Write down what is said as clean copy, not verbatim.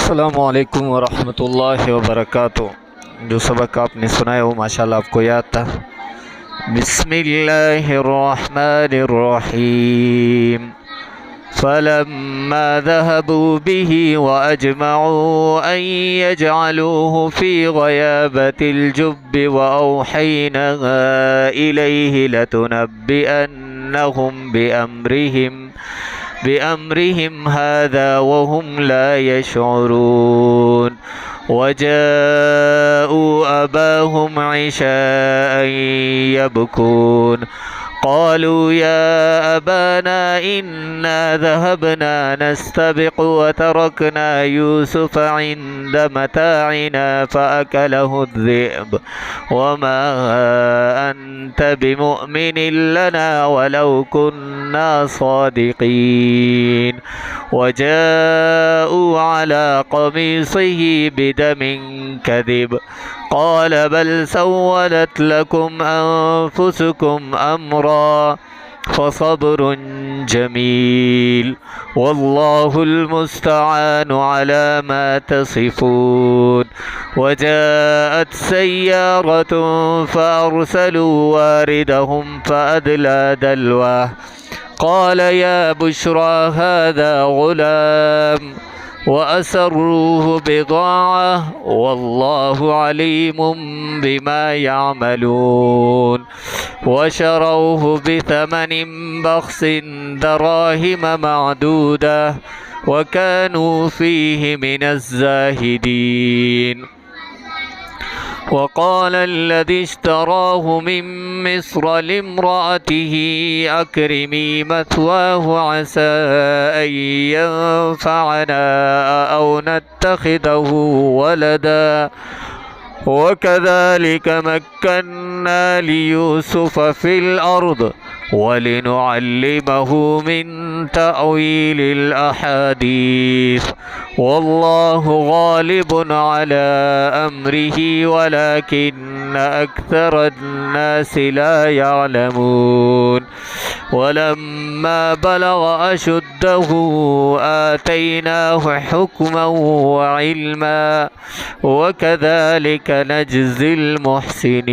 अस्सलामुअलैकुम वरहमतुल्लाहि वबरकातुह। जो सबक आपने सुना है वो माशाल्लाह आपको याद था। बिस्मिल्लाहिर्रहमानिर्रहीम। फलम्मा ज़हबू बिही वअजमऊ अन यजअलूहु फी ग़याबतिल जुब्बि वअवहैना इलैहि लतुनब्बिअन्नहुम बिअम्रिहिम हाज़ा वहुम ला यशऊरून। वजाऊ अबाहुम इशाअन यबकून क़ालू या अबाना इन्ना ज़हबना नस्तबिक़ु वतरकना यूसुफ़ इंद मताइना फ़अकलहु ज़ि'ब वमा अंत बिमुअ्मिनिन लना वलौ कुन्ना सादिक़ीन। वजाऊ अला क़मीसिही बिदमिन कज़िब क़ाल बल सव्वलत लकुम अन्फुसुकुम अम्रा फ़सब्रुन जमील वल्लाहुल मुस्तआनु अला मा तसिफून। वजाअत सय्यारतुन फ़अरसलू वारिदहुम फ़अदला दल्वह क़ाल या बुश्रा हाज़ा ग़ुलाम वअसर्रूहु बिज़ाअह वल्लाहु अलीमुम बिमा यअमलून। वशरौहु बिथमनिन बख़्सिन दराहिम मअदूदह वकानू फ़ीहि मिनज़्ज़ाहिदीन। वक़ाल الذي اشتراه من مصر لامرأته أكرمي مثواه عسى أن ينفعنا أو نتخذه ولدا وكذلك مكنا ليوسف في الأرض ولنعلمه من تأويل الأحاديث والله غالب على أمره ولكن أكثر الناس لا يعلمون. ولما بلغ أشده آتيناه حكما وعلما وكذلك نجزي المحسنين.